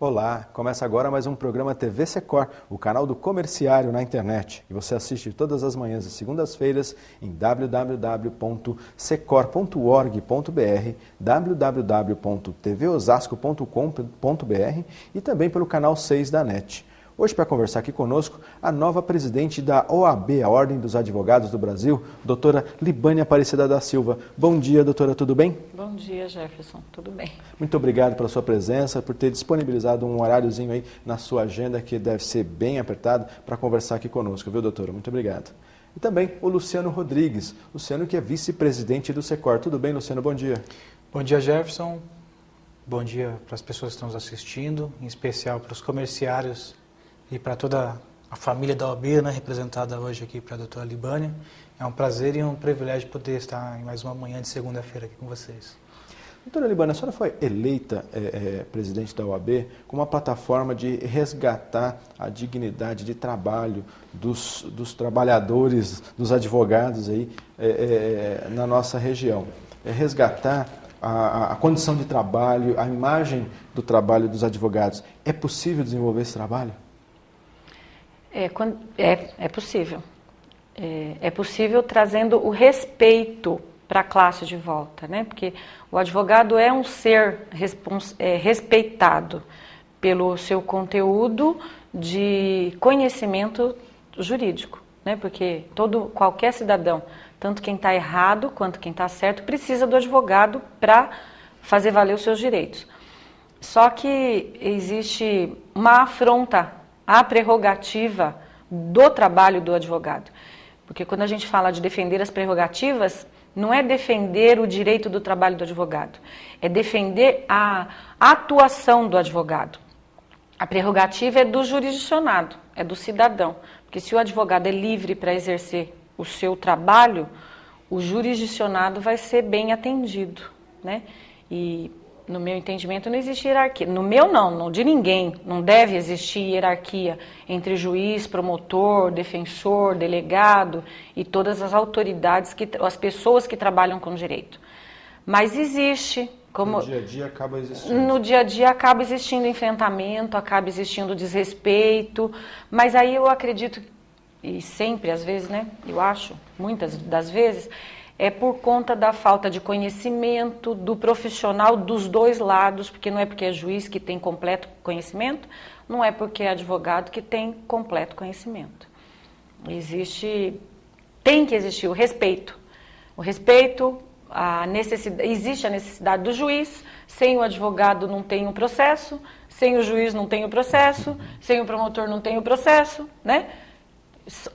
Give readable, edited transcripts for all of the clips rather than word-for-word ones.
Olá, começa agora mais um programa TV Secor, o canal do comerciário na internet. E você assiste todas as manhãs e segundas-feiras em www.secor.org.br, www.tvosasco.com.br e também pelo canal 6 da NET. Hoje, para conversar aqui conosco, a nova presidente da OAB, a Ordem dos Advogados do Brasil, doutora Libânia Aparecida da Silva. Bom dia, doutora, tudo bem? Bom dia, Jefferson, tudo bem. Muito obrigado pela sua presença, por ter disponibilizado um horáriozinho aí na sua agenda, que deve ser bem apertado, para conversar aqui conosco, viu, doutora? Muito obrigado. E também o Luciano Rodrigues, Luciano que é vice-presidente do Secor. Tudo bem, Luciano? Bom dia. Bom dia, Jefferson. Bom dia para as pessoas que estão nos assistindo, em especial para os comerciários e para toda a família da OAB, né, representada hoje aqui para a doutora Libânia. É um prazer e um privilégio poder estar em mais uma manhã de segunda-feira aqui com vocês. Doutora Libânia, a senhora foi eleita presidente da OAB com uma plataforma de resgatar a dignidade de trabalho dos trabalhadores, dos advogados aí, na nossa região. Resgatar a condição de trabalho, a imagem do trabalho dos advogados. É possível desenvolver esse trabalho? É possível. É possível trazendo o respeito para a classe de volta, né? Porque o advogado é um ser respeitado pelo seu conteúdo de conhecimento jurídico, né? Porque qualquer cidadão, tanto quem está errado quanto quem está certo, precisa do advogado para fazer valer os seus direitos. Só que existe uma afronta à prerrogativa do trabalho do advogado. Porque quando a gente fala de defender as prerrogativas, não é defender o direito do trabalho do advogado, é defender a atuação do advogado. A prerrogativa é do jurisdicionado, é do cidadão. Porque se o advogado é livre para exercer o seu trabalho, o jurisdicionado vai ser bem atendido, né? E no meu entendimento não existe hierarquia. No meu não de ninguém. Não deve existir hierarquia entre juiz, promotor, defensor, delegado e todas as autoridades, as pessoas que trabalham com direito. Mas existe. No dia a dia acaba existindo. No dia a dia acaba existindo enfrentamento, acaba existindo desrespeito. Mas aí eu acredito, e sempre às vezes, né? Eu acho, muitas das vezes, é por conta da falta de conhecimento do profissional dos dois lados, porque não é porque é juiz que tem completo conhecimento, não é porque é advogado que tem completo conhecimento. Tem que existir o respeito. O respeito, existe a necessidade do juiz, sem o advogado não tem o processo, sem o juiz não tem o processo, sem o promotor não tem o processo, né?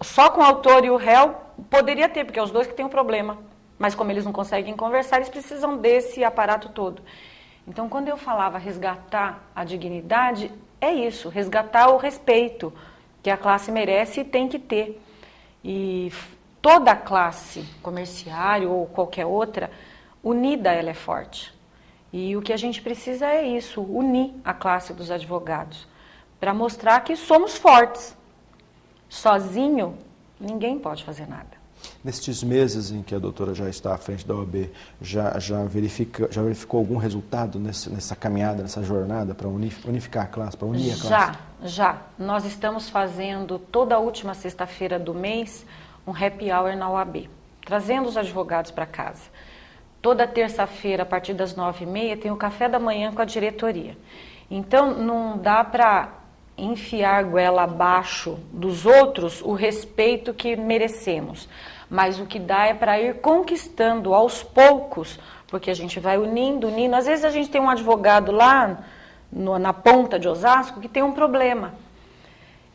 Só com o autor e o réu poderia ter, porque é os dois que têm o problema. Mas como eles não conseguem conversar, eles precisam desse aparato todo. Então, quando eu falava resgatar a dignidade, é isso, resgatar o respeito que a classe merece e tem que ter. E toda a classe, comerciário ou qualquer outra, unida ela é forte. E o que a gente precisa é isso, unir a classe dos advogados, para mostrar que somos fortes. Sozinho, ninguém pode fazer nada. Nestes meses em que a doutora já está à frente da OAB, já verificou algum resultado nessa caminhada, nessa jornada para unificar a classe, para unir a classe? Já. Nós estamos fazendo toda a última sexta-feira do mês um happy hour na OAB, trazendo os advogados para casa. Toda terça-feira, a partir das 9h30, tem o café da manhã com a diretoria. Então, não dá para enfiar goela abaixo dos outros o respeito que merecemos. Mas o que dá é para ir conquistando aos poucos, porque a gente vai unindo. Às vezes a gente tem um advogado lá na ponta de Osasco que tem um problema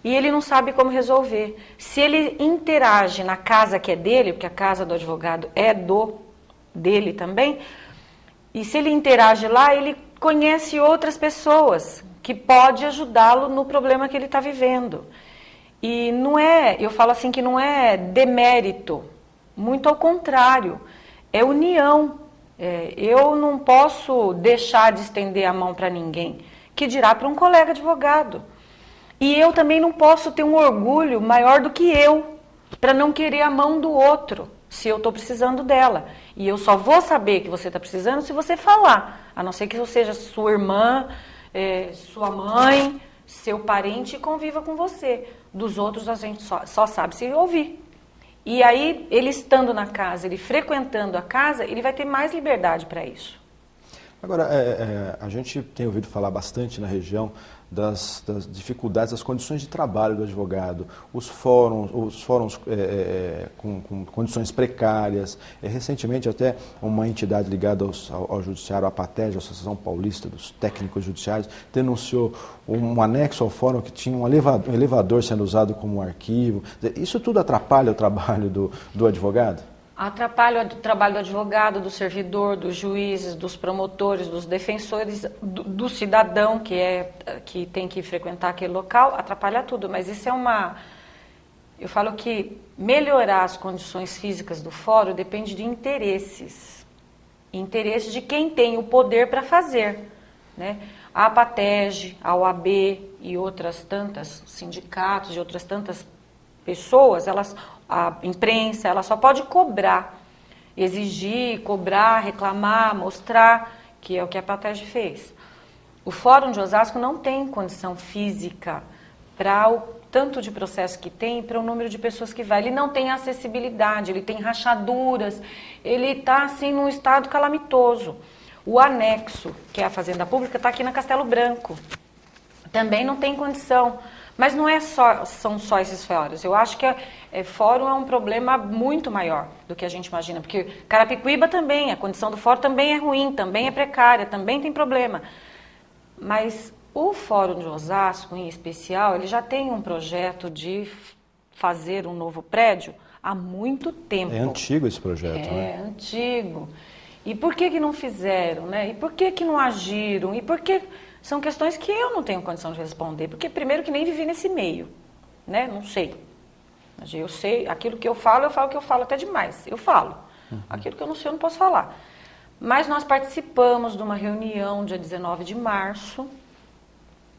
e ele não sabe como resolver. Se ele interage na casa que é dele, porque a casa do advogado é dele também, e se ele interage lá, ele conhece outras pessoas que pode ajudá-lo no problema que ele está vivendo. E eu falo assim que não é demérito, muito ao contrário, é união. Eu não posso deixar de estender a mão para ninguém, que dirá para um colega advogado. E eu também não posso ter um orgulho maior do que eu, para não querer a mão do outro, se eu estou precisando dela. E eu só vou saber que você está precisando se você falar, a não ser que eu seja sua irmã, sua mãe, seu parente conviva com você. Dos outros a gente só sabe se ouvir. E aí, ele estando na casa, ele frequentando a casa, ele vai ter mais liberdade para isso. Agora, a gente tem ouvido falar bastante na região das dificuldades, das condições de trabalho do advogado, os fóruns com condições precárias. Recentemente, até uma entidade ligada ao Judiciário, a APATEJ, a Associação Paulista dos Técnicos Judiciários, denunciou um anexo ao fórum que tinha um elevador sendo usado como arquivo. Isso tudo atrapalha o trabalho do advogado? Atrapalha o trabalho do advogado, do servidor, dos juízes, dos promotores, dos defensores, do cidadão que tem que frequentar aquele local, atrapalha tudo. Mas isso eu falo que melhorar as condições físicas do fórum depende de interesses. Interesses de quem tem o poder para fazer, né? A APATEJ, a OAB e outras tantas sindicatos e outras tantas pessoas, a imprensa, ela só pode cobrar, exigir, cobrar, reclamar, mostrar, que é o que a APATEJ fez. O Fórum de Osasco não tem condição física para o tanto de processo que tem, para o número de pessoas que vai. Ele não tem acessibilidade, ele tem rachaduras, ele está assim num estado calamitoso. O anexo, que é a Fazenda Pública, está aqui na Castelo Branco. Também não tem condição. Mas não são só esses fóruns. Eu acho que fórum é um problema muito maior do que a gente imagina. Porque Carapicuíba também, a condição do fórum também é ruim, também é precária, também tem problema. Mas o Fórum de Osasco, em especial, ele já tem um projeto de fazer um novo prédio há muito tempo. É antigo esse projeto, né? É antigo. E por que não fizeram, né? E por que não agiram? E por que... São questões que eu não tenho condição de responder, porque primeiro que nem vivi nesse meio, né? Não sei. Eu sei, aquilo que eu falo que eu falo até demais. Eu falo. Aquilo que eu não sei, eu não posso falar. Mas nós participamos de uma reunião dia 19 de março,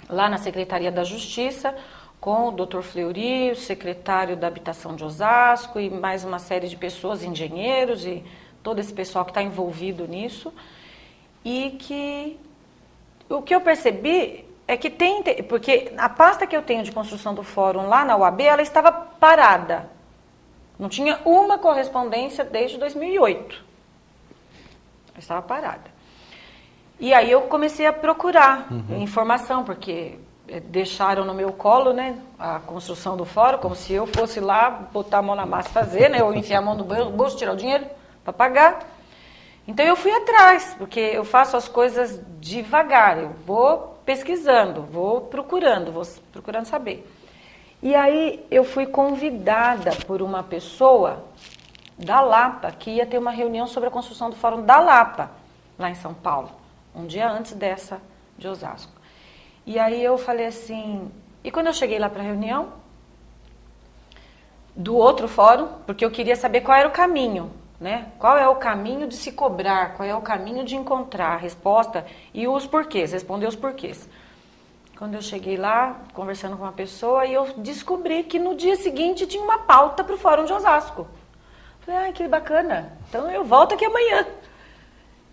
lá na Secretaria da Justiça, com o Dr. Fleury, o secretário da Habitação de Osasco e mais uma série de pessoas, engenheiros e todo esse pessoal que está envolvido nisso, e que... O que eu percebi é que porque a pasta que eu tenho de construção do fórum lá na UAB, ela estava parada. Não tinha uma correspondência desde 2008. Ela estava parada. E aí eu comecei a procurar informação, porque deixaram no meu colo, né, a construção do fórum, como se eu fosse lá botar a mão na massa e fazer, né, ou enfiar a mão no bolso, tirar o dinheiro para pagar. Então eu fui atrás, porque eu faço as coisas devagar, eu vou pesquisando, vou procurando saber. E aí eu fui convidada por uma pessoa da Lapa, que ia ter uma reunião sobre a construção do Fórum da Lapa, lá em São Paulo, um dia antes dessa de Osasco. E aí eu falei assim, e quando eu cheguei lá para a reunião do outro fórum, porque eu queria saber qual era o caminho, né? Qual é o caminho de se cobrar, qual é o caminho de encontrar a resposta e os porquês, responder os porquês. Quando eu cheguei lá, conversando com uma pessoa, e eu descobri que no dia seguinte tinha uma pauta para o Fórum de Osasco. Falei, que bacana, então eu volto aqui amanhã.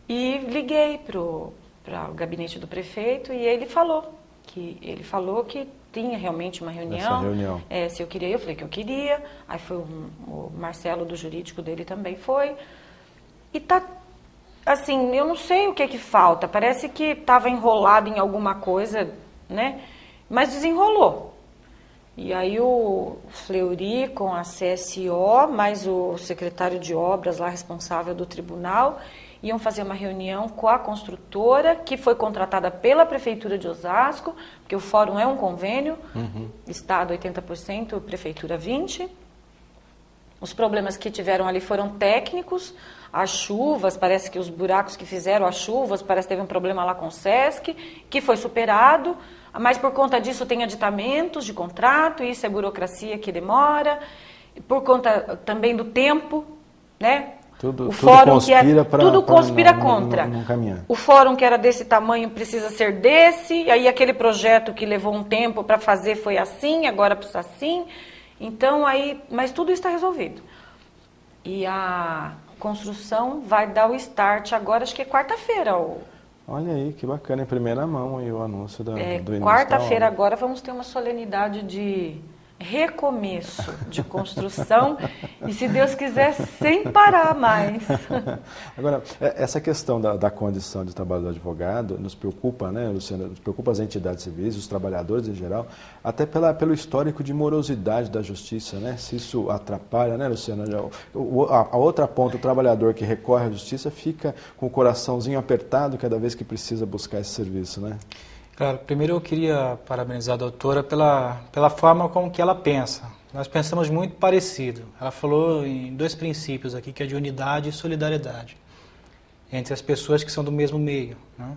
E liguei para o gabinete do prefeito e ele falou que tinha realmente uma reunião. Se eu queria, eu falei que eu queria. Aí foi o Marcelo do jurídico dele também foi. E tá assim, eu não sei o que falta. Parece que estava enrolado em alguma coisa, né? Mas desenrolou. E aí o Fleury com a CSO, mais o secretário de obras lá responsável do tribunal, iam fazer uma reunião com a construtora, que foi contratada pela Prefeitura de Osasco, porque o fórum é um convênio, Estado 80%, Prefeitura 20%. Os problemas que tiveram ali foram técnicos, as chuvas, parece que os buracos que fizeram as chuvas, parece que teve um problema lá com o SESC, que foi superado, mas por conta disso tem aditamentos de contrato, isso é burocracia que demora, por conta também do tempo, né? Tudo conspira contra. Não caminhar. O fórum que era desse tamanho precisa ser desse, e aí aquele projeto que levou um tempo para fazer foi assim, agora precisa assim. Então mas tudo está resolvido. E a construção vai dar o start agora, acho que é quarta-feira. Olha aí, que bacana, em primeira mão aí o anúncio do início Quarta-feira da obra. agora vamos ter uma solenidade de recomeço de construção e, se Deus quiser, sem parar mais. Agora, essa questão da condição de trabalho do advogado nos preocupa, né, Luciana? Nos preocupa as entidades civis, os trabalhadores em geral, até pelo histórico de morosidade da justiça, né? Se isso atrapalha, né, Luciana? A outra ponta, o trabalhador que recorre à justiça fica com o coraçãozinho apertado cada vez que precisa buscar esse serviço, né? Claro, primeiro eu queria parabenizar a doutora pela forma como que ela pensa. Nós pensamos muito parecido. Ela falou em 2 princípios aqui, que é de unidade e solidariedade, entre as pessoas que são do mesmo meio, né?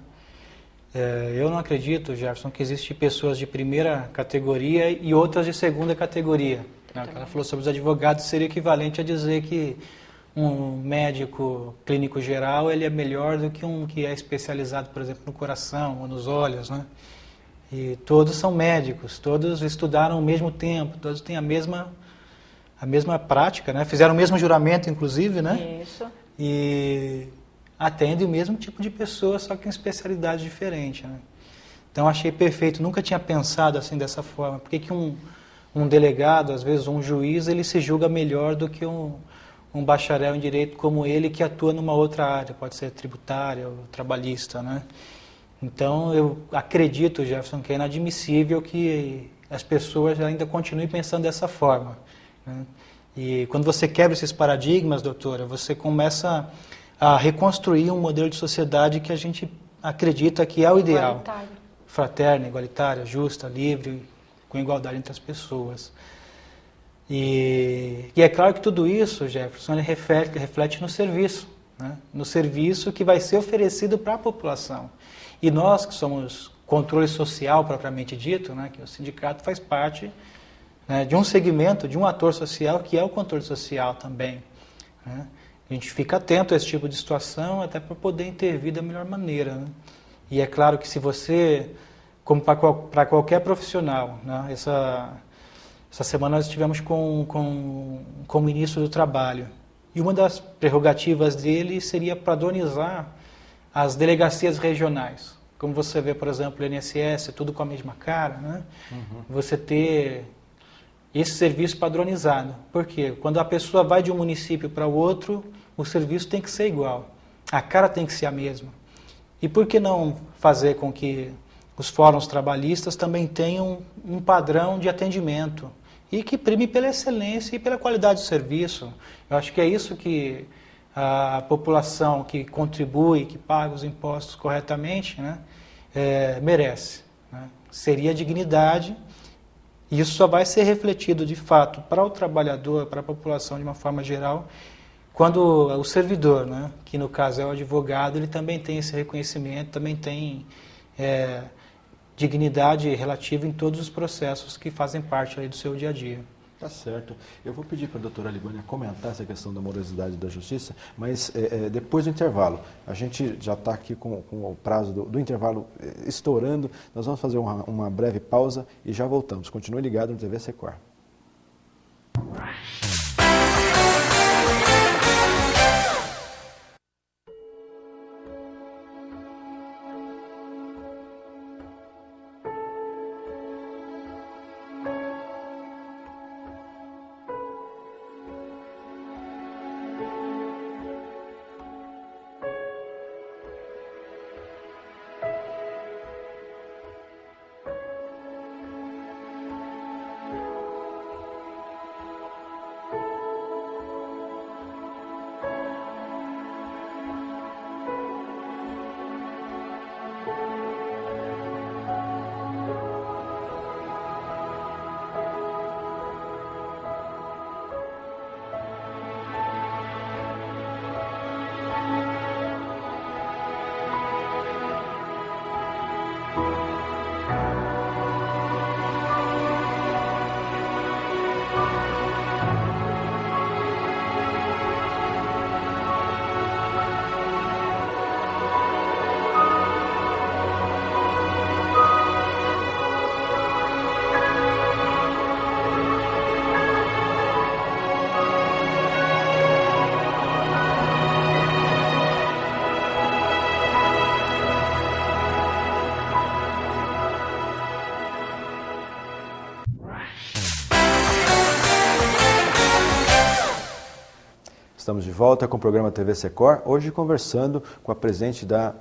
Eu não acredito, Jefferson, que existem pessoas de primeira categoria e outras de segunda categoria, né? O que ela falou sobre os advogados seria equivalente a dizer que um médico clínico geral ele é melhor do que um que é especializado, por exemplo, no coração ou nos olhos, né? E todos são médicos, todos estudaram ao mesmo tempo, todos têm a mesma prática, né? Fizeram o mesmo juramento, inclusive, né? Isso. E atendem o mesmo tipo de pessoa, só que em especialidade diferente, né? Então achei perfeito, nunca tinha pensado assim dessa forma. Por que um delegado, às vezes um juiz, ele se julga melhor do que um bacharel em direito como ele que atua numa outra área, pode ser tributária ou trabalhista, né? Então eu acredito, Jefferson, que é inadmissível que as pessoas ainda continuem pensando dessa forma, né? E quando você quebra esses paradigmas, doutora, você começa a reconstruir um modelo de sociedade que a gente acredita que é o ideal. Igualitário. Fraterna, igualitária, justa, livre, com igualdade entre as pessoas. E é claro que tudo isso, Jefferson, ele reflete no serviço, né? No serviço que vai ser oferecido para a população. E nós, que somos controle social propriamente dito, né, que o sindicato faz parte, né, de um segmento, de um ator social, que é o controle social também, né? A gente fica atento a esse tipo de situação até para poder intervir da melhor maneira, né? E é claro que se você, como para qualquer profissional, né, essa semana nós estivemos com o ministro do Trabalho. E uma das prerrogativas dele seria padronizar as delegacias regionais. Como você vê, por exemplo, o INSS, tudo com a mesma cara, né? Você ter esse serviço padronizado. Por quê? Quando a pessoa vai de um município para o outro, o serviço tem que ser igual. A cara tem que ser a mesma. E por que não fazer com que os fóruns trabalhistas também tenham um padrão de atendimento e que prime pela excelência e pela qualidade do serviço? Eu acho que é isso que a população que contribui, que paga os impostos corretamente, né, merece, né? Seria dignidade, e isso só vai ser refletido de fato para o trabalhador, para a população de uma forma geral, quando o servidor, né, que no caso é o advogado, ele também tem esse reconhecimento, também tem dignidade relativa em todos os processos que fazem parte aí do seu dia a dia. Tá certo. Eu vou pedir para a doutora Libânia comentar essa questão da morosidade da justiça, mas depois do intervalo. A gente já está aqui com o prazo do intervalo estourando. Nós vamos fazer uma breve pausa e já voltamos. Continue ligado no TV Secor. Estamos de volta com o programa TV Secor, hoje conversando com a presidente da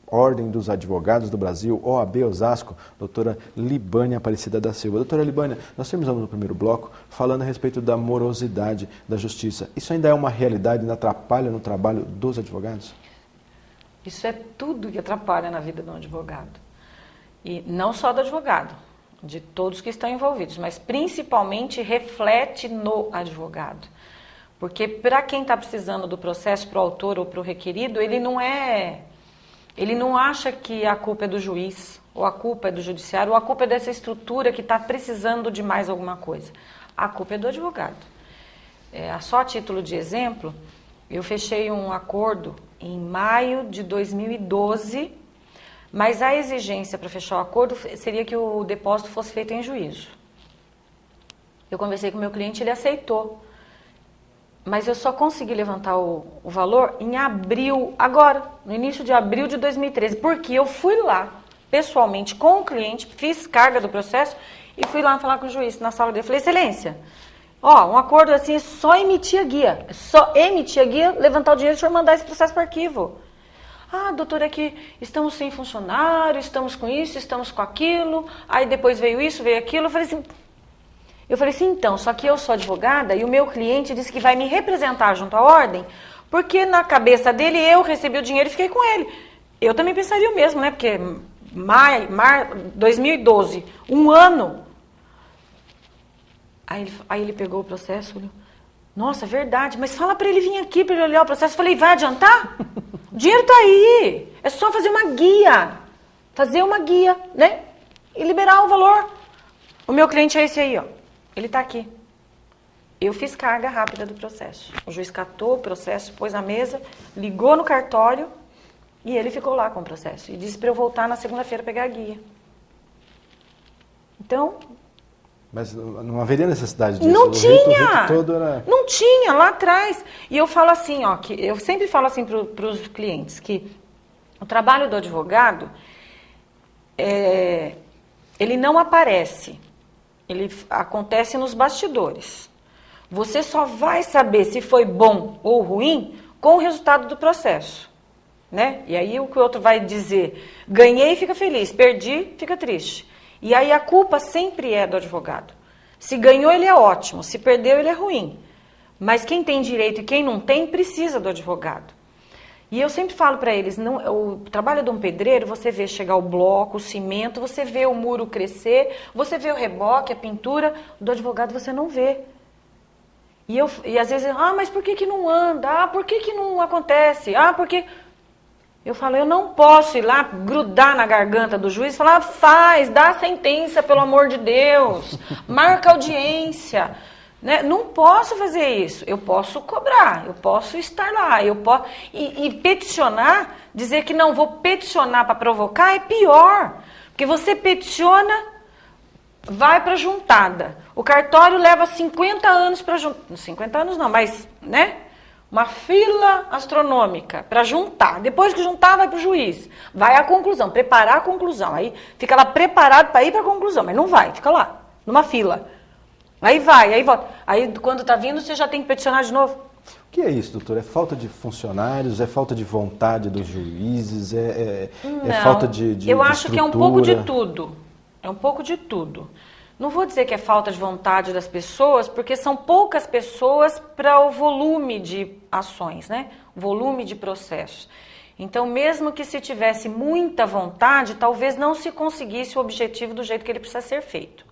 Ordem dos Advogados do Brasil, OAB Osasco, doutora Libânia Aparecida da Silva. Doutora Libânia, nós terminamos no primeiro bloco falando a respeito da morosidade da justiça. Isso ainda é uma realidade, ainda atrapalha no trabalho dos advogados? Isso é tudo que atrapalha na vida do advogado. E não só do advogado, de todos que estão envolvidos, mas principalmente reflete no advogado. Porque para quem está precisando do processo, para o autor ou para o requerido, ele não acha que a culpa é do juiz, ou a culpa é do judiciário, ou a culpa é dessa estrutura que está precisando de mais alguma coisa. A culpa é do advogado. Só a título de exemplo, eu fechei um acordo em maio de 2012, mas a exigência para fechar o acordo seria que o depósito fosse feito em juízo. Eu conversei com o meu cliente, ele aceitou. Mas eu só consegui levantar o valor em abril, agora, no início de abril de 2013, porque eu fui lá, pessoalmente, com o cliente, fiz carga do processo e fui lá falar com o juiz na sala dele. Falei, excelência, um acordo assim é só emitir a guia, levantar o dinheiro e o senhor mandar esse processo para o arquivo. Ah, doutor, é que estamos sem funcionário, estamos com isso, estamos com aquilo, aí depois veio isso, veio aquilo. Eu falei assim, então, só que eu sou advogada e o meu cliente disse que vai me representar junto à ordem, porque na cabeça dele eu recebi o dinheiro e fiquei com ele. Eu também pensaria o mesmo, né? Porque 2012, um ano. Aí ele pegou o processo, olhou, nossa, é verdade, mas fala para ele vir aqui para ele olhar o processo. Eu falei, vai adiantar? O dinheiro está aí, é só fazer uma guia, né? E liberar o valor. O meu cliente é esse aí, ó. Ele está aqui. Eu fiz carga rápida do processo. O juiz catou o processo, pôs na mesa, ligou no cartório e ele ficou lá com o processo. E disse para eu voltar na segunda-feira pegar a guia. Então... Mas não haveria necessidade disso? Não tinha! O rito todo era... Não tinha, lá atrás. E eu falo assim, que eu sempre falo assim para os clientes, que o trabalho do advogado, ele não aparece. Ele acontece nos bastidores. Você só vai saber se foi bom ou ruim com o resultado do processo, né? E aí o que o outro vai dizer, ganhei, fica feliz, perdi, fica triste. E aí a culpa sempre é do advogado. Se ganhou, ele é ótimo, se perdeu, ele é ruim. Mas quem tem direito e quem não tem, precisa do advogado. E eu sempre falo para eles, o trabalho de um pedreiro, você vê chegar o bloco, o cimento, você vê o muro crescer, você vê o reboque, a pintura, do advogado você não vê. E às vezes, mas por que não anda? Por que não acontece? Porque... Eu falo, eu não posso ir lá grudar na garganta do juiz e falar, dá a sentença, pelo amor de Deus, marca audiência. Né? Não posso fazer isso, eu posso cobrar, eu posso estar lá, e peticionar, dizer que não vou peticionar para provocar é pior, porque você peticiona, vai para juntada, o cartório leva 50 anos para juntar, 50 anos não, mas, né? Uma fila astronômica para juntar, depois que juntar vai para o juiz, vai à conclusão, preparar a conclusão, aí fica lá preparado para ir para a conclusão, mas não vai, fica lá, numa fila. Aí vai, aí volta. Aí quando está vindo, você já tem que peticionar de novo. O que é isso, doutor? É falta de funcionários? É falta de vontade dos juízes? É falta de eu acho estrutura? Que é um pouco de tudo. É um pouco de tudo. Não vou dizer que é falta de vontade das pessoas, porque são poucas pessoas para o volume de ações, né? O volume de processos. Então, mesmo que se tivesse muita vontade, talvez não se conseguisse o objetivo do jeito que ele precisa ser feito.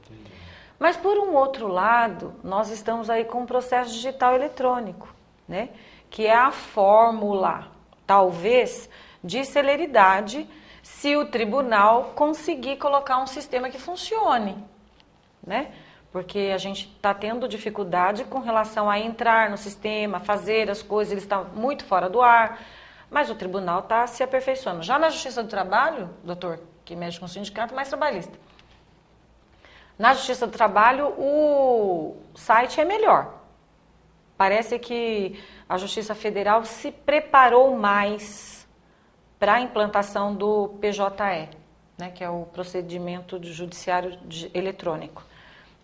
Mas, por um outro lado, nós estamos aí com um processo digital eletrônico, né? Que é a fórmula, talvez, de celeridade, se o tribunal conseguir colocar um sistema que funcione, né? Porque a gente está tendo dificuldade com relação a entrar no sistema, fazer as coisas, ele está muito fora do ar, mas o tribunal está se aperfeiçoando. Já na Justiça do Trabalho, doutor, que mexe com o sindicato, mais trabalhista, na Justiça do Trabalho o site é melhor. Parece que a Justiça Federal se preparou mais para a implantação do PJE, né, que é o procedimento de judiciário eletrônico.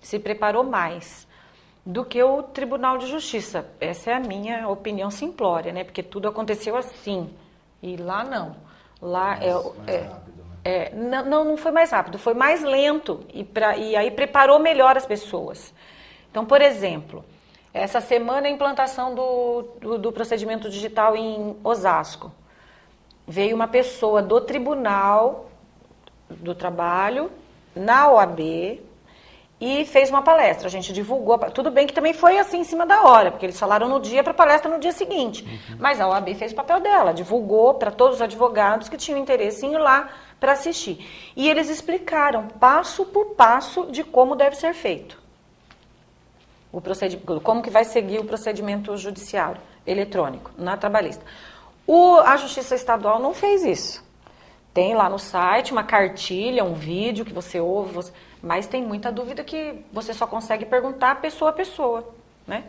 Se preparou mais. do que o Tribunal de Justiça. Essa é a minha opinião simplória, né? Porque tudo aconteceu assim. E lá não. Lá não foi mais rápido, foi mais lento. E aí preparou melhor as pessoas. Então, por exemplo, essa semana a implantação do procedimento digital em Osasco. Veio uma pessoa do Tribunal do Trabalho, na OAB, e fez uma palestra. A gente divulgou, tudo bem que também foi assim em cima da hora, porque eles falaram no dia para a palestra no dia seguinte. Mas a OAB fez o papel dela, divulgou para todos os advogados que tinham interesse em ir lá para assistir. E eles explicaram passo por passo de como deve ser feito. Como que vai seguir o procedimento judiciário eletrônico, na trabalhista. A Justiça Estadual não fez isso. Tem lá no site uma cartilha, um vídeo que você ouve, mas tem muita dúvida que você só consegue perguntar pessoa a pessoa, né?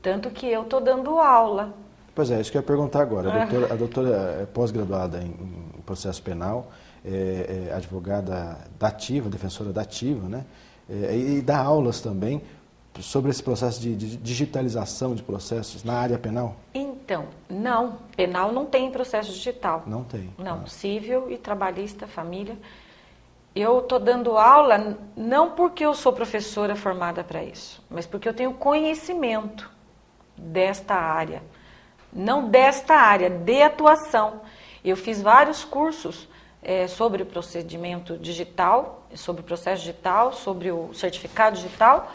Tanto que eu estou dando aula. Pois é, isso que eu ia perguntar agora. A doutora é pós-graduada em processo penal, é advogada da ativa, defensora da ativa, né? E dá aulas também sobre esse processo de digitalização de processos na área penal? Então, não. Penal não tem processo digital. Não tem? Não. Civil e trabalhista, família. Eu estou dando aula não porque eu sou professora formada para isso, mas porque eu tenho conhecimento desta área. Não desta área, de atuação. Eu fiz vários cursos sobre o procedimento digital, sobre o processo digital, sobre o certificado digital.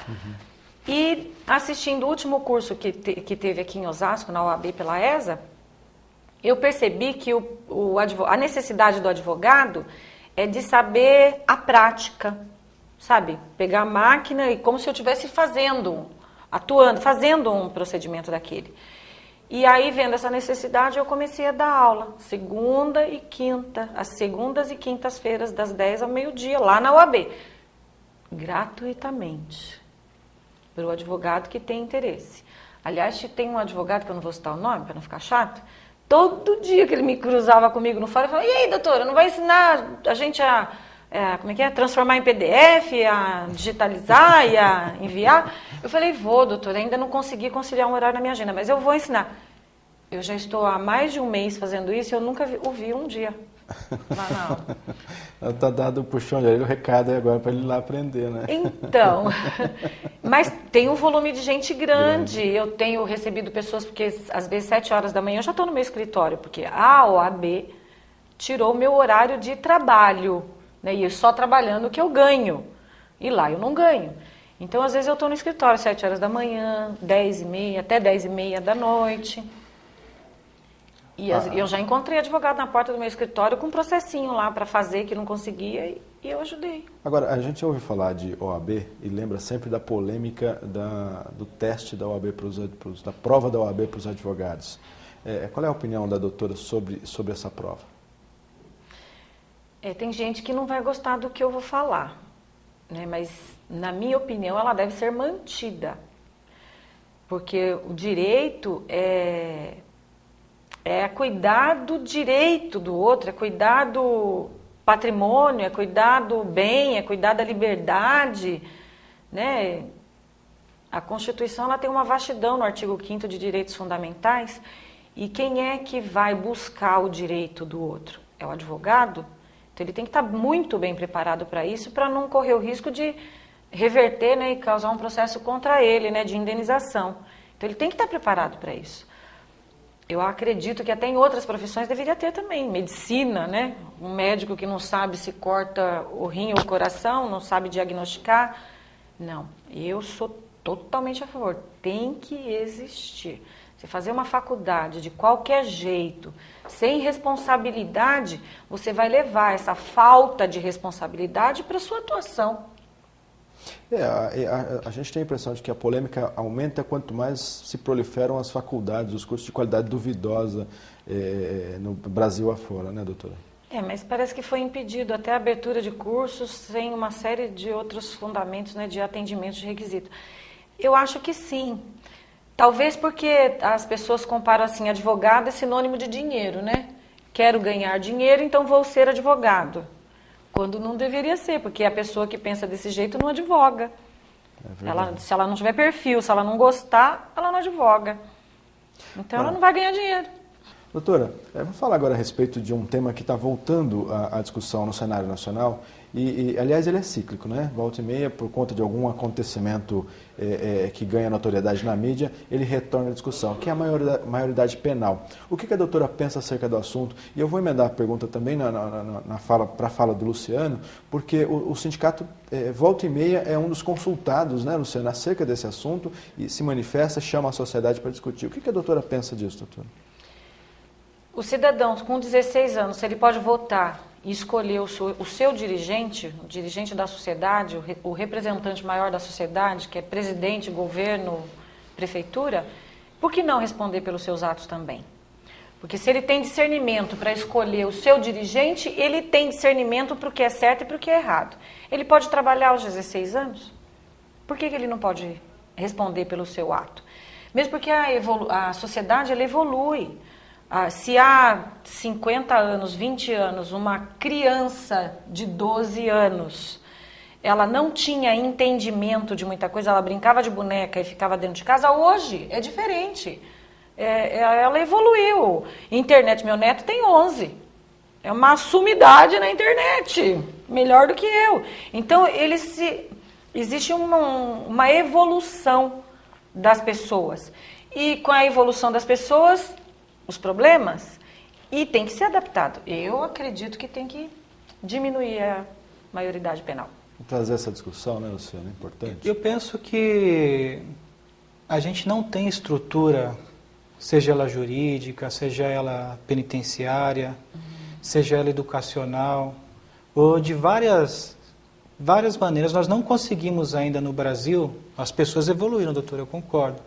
E assistindo o último curso que teve aqui em Osasco, na OAB pela ESA, eu percebi que a necessidade do advogado é de saber a prática, sabe? Pegar a máquina e como se eu estivesse fazendo um procedimento daquele. E aí, vendo essa necessidade, eu comecei a dar aula, segunda e quinta, às segundas e quintas-feiras, das 10 ao meio-dia, lá na OAB, gratuitamente, para o advogado que tem interesse. Aliás, tem um advogado, que eu não vou citar o nome, para não ficar chato, todo dia que ele me cruzava comigo no fórum, ele falava, e aí, doutora, não vai ensinar a gente a transformar em PDF, a digitalizar e a enviar? Eu falei, vou, doutora, ainda não consegui conciliar um horário na minha agenda, mas eu vou ensinar. Eu já estou há mais de um mês fazendo isso e eu nunca ouvi um dia lá na aula. Está dado o puxão de orelha, o recado é agora para ele ir lá aprender, né? Então, mas tem um volume de gente grande. Eu tenho recebido pessoas, porque às vezes 7 horas da manhã eu já estou no meu escritório, porque a OAB tirou o meu horário de trabalho, né? E só trabalhando que eu ganho. E lá eu não ganho. Então, às vezes eu estou no escritório 7 horas da manhã, 10h30, até 10h30 da noite. E eu já encontrei advogado na porta do meu escritório com um processinho lá para fazer que não conseguia e eu ajudei. Agora, a gente ouve falar de OAB e lembra sempre da polêmica do teste da OAB da prova da OAB para os advogados. Qual é a opinião da doutora sobre essa prova? Tem gente que não vai gostar do que eu vou falar, né? Mas, na minha opinião, ela deve ser mantida. Porque o direito é cuidar do direito do outro, é cuidar do patrimônio, é cuidar do bem, é cuidar da liberdade, né? A Constituição ela tem uma vastidão no artigo 5º de direitos fundamentais, e quem é que vai buscar o direito do outro? É o advogado? Então ele tem que estar muito bem preparado para isso, para não correr o risco de reverter, né, e causar um processo contra ele, né, de indenização. Então ele tem que estar preparado para isso. Eu acredito que até em outras profissões deveria ter também. Medicina, né? Um médico que não sabe se corta o rim ou o coração, não sabe diagnosticar. Não, eu sou totalmente a favor. Tem que existir. Você fazer uma faculdade de qualquer jeito, sem responsabilidade, você vai levar essa falta de responsabilidade para a sua atuação. A gente tem a impressão de que a polêmica aumenta quanto mais se proliferam as faculdades, os cursos de qualidade duvidosa no Brasil afora, né, doutora? Mas parece que foi impedido até a abertura de cursos sem uma série de outros fundamentos, né, de atendimento de requisito. Eu acho que sim. Talvez porque as pessoas comparam assim, advogado é sinônimo de dinheiro, né? Quero ganhar dinheiro, então vou ser advogado. Quando não deveria ser, porque a pessoa que pensa desse jeito não advoga. Se ela não tiver perfil, se ela não gostar, ela não advoga. Então ela não vai ganhar dinheiro. Doutora, vamos falar agora a respeito de um tema que está voltando à discussão no cenário nacional aliás, ele é cíclico, né? Volta e meia, por conta de algum acontecimento que ganha notoriedade na mídia, ele retorna à discussão, que é a maioridade penal. O que a doutora pensa acerca do assunto? E eu vou emendar a pergunta também para a fala do Luciano, porque o sindicato, volta e meia, é um dos consultados, né, Luciano, acerca desse assunto, e se manifesta, chama a sociedade para discutir. O que a doutora pensa disso, doutora? O cidadão com 16 anos, se ele pode votar e escolher o seu dirigente, o dirigente da sociedade, o representante maior da sociedade, que é presidente, governo, prefeitura, por que não responder pelos seus atos também? Porque se ele tem discernimento para escolher o seu dirigente, ele tem discernimento para o que é certo e para o que é errado. Ele pode trabalhar aos 16 anos? Por que ele não pode responder pelo seu ato? Mesmo porque a sociedade ela evolui. Se há 50 anos, 20 anos, uma criança de 12 anos, ela não tinha entendimento de muita coisa, ela brincava de boneca e ficava dentro de casa, hoje é diferente. Ela evoluiu. Internet, meu neto tem 11. É uma sumidade na internet, melhor do que eu. Então, existe uma evolução das pessoas. E com a evolução das pessoas, os problemas, e tem que ser adaptado. Eu acredito que tem que diminuir a maioridade penal. Trazer essa discussão, né, Luciano, é importante. Eu penso que a gente não tem estrutura, seja ela jurídica, seja ela penitenciária, seja ela educacional, ou de várias maneiras. Nós não conseguimos ainda no Brasil, as pessoas evoluíram, doutor, eu concordo,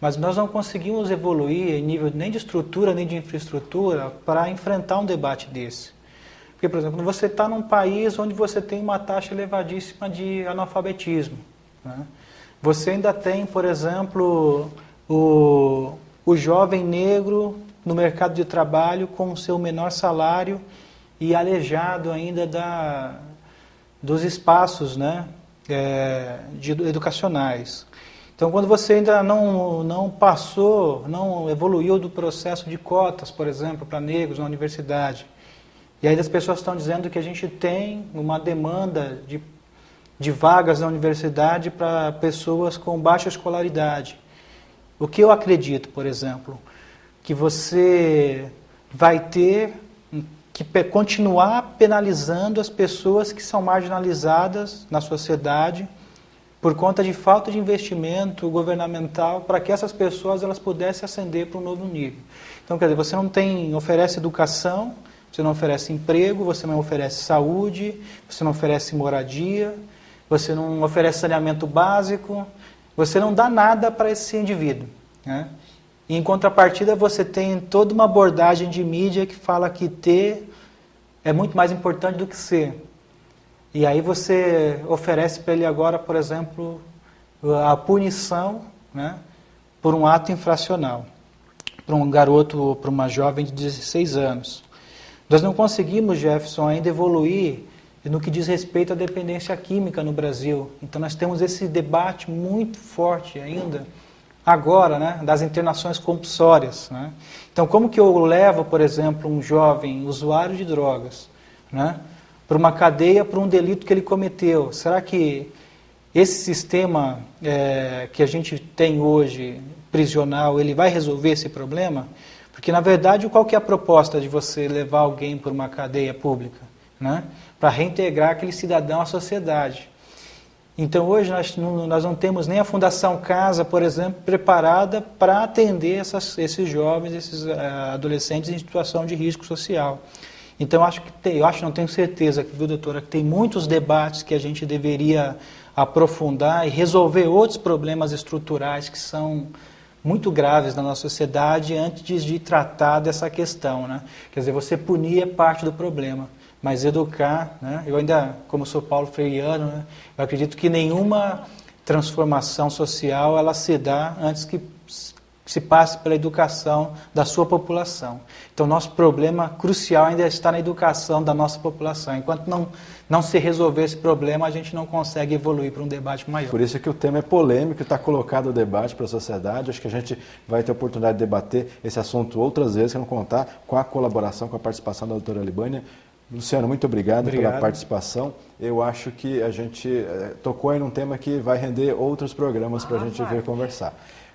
mas nós não conseguimos evoluir em nível nem de estrutura, nem de infraestrutura para enfrentar um debate desse. Porque, por exemplo, você está num país onde você tem uma taxa elevadíssima de analfabetismo, né? Você ainda tem, por exemplo, o jovem negro no mercado de trabalho com o seu menor salário e aleijado ainda dos espaços, né, educacionais. Então, quando você ainda não passou, não evoluiu do processo de cotas, por exemplo, para negros na universidade, e ainda as pessoas estão dizendo que a gente tem uma demanda de vagas na universidade para pessoas com baixa escolaridade. O que eu acredito, por exemplo, que você vai ter que continuar penalizando as pessoas que são marginalizadas na sociedade, por conta de falta de investimento governamental para que essas pessoas elas pudessem ascender para um novo nível. Então, quer dizer, você não oferece educação, você não oferece emprego, você não oferece saúde, você não oferece moradia, você não oferece saneamento básico, você não dá nada para esse indivíduo, né? E, em contrapartida, você tem toda uma abordagem de mídia que fala que ter é muito mais importante do que ser. E aí você oferece para ele agora, por exemplo, a punição, né, por um ato infracional, para um garoto, para uma jovem de 16 anos. Nós não conseguimos, Jefferson, ainda evoluir no que diz respeito à dependência química no Brasil. Então nós temos esse debate muito forte ainda, agora, né, das internações compulsórias, né? Então como que eu levo, por exemplo, um jovem usuário de drogas, né, para uma cadeia por um delito que ele cometeu? Será que esse sistema que a gente tem hoje, prisional, ele vai resolver esse problema? Porque, na verdade, qual que é a proposta de você levar alguém por uma cadeia pública, né? Para reintegrar aquele cidadão à sociedade. Então, hoje, nós não temos nem a Fundação Casa, por exemplo, preparada para atender esses jovens, esses adolescentes em situação de risco social. Então, não tenho certeza, viu, doutora, que tem muitos debates que a gente deveria aprofundar e resolver outros problemas estruturais que são muito graves na nossa sociedade antes de tratar dessa questão, né? Quer dizer, você punir é parte do problema, mas educar, né? Eu ainda, como sou Paulo Freireano, né, eu acredito que nenhuma transformação social ela se dá antes que que se passe pela educação da sua população. Então, nosso problema crucial ainda está na educação da nossa população. Enquanto não se resolver esse problema, a gente não consegue evoluir para um debate maior. Por isso que o tema é polêmico, está colocado o debate para a sociedade. Acho que a gente vai ter a oportunidade de debater esse assunto outras vezes, quero contar com a colaboração, com a participação da doutora Libânia. Luciano, muito obrigado pela participação. Eu acho que a gente tocou aí num tema que vai render outros programas para a gente vir conversar.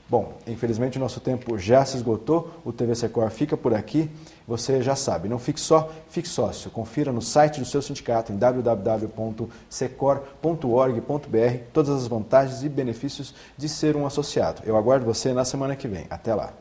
Bom, infelizmente o nosso tempo já se esgotou, o TV Secor fica por aqui, você já sabe, não fique só, fique sócio. Confira no site do seu sindicato em www.secor.org.br todas as vantagens e benefícios de ser um associado. Eu aguardo você na semana que vem. Até lá!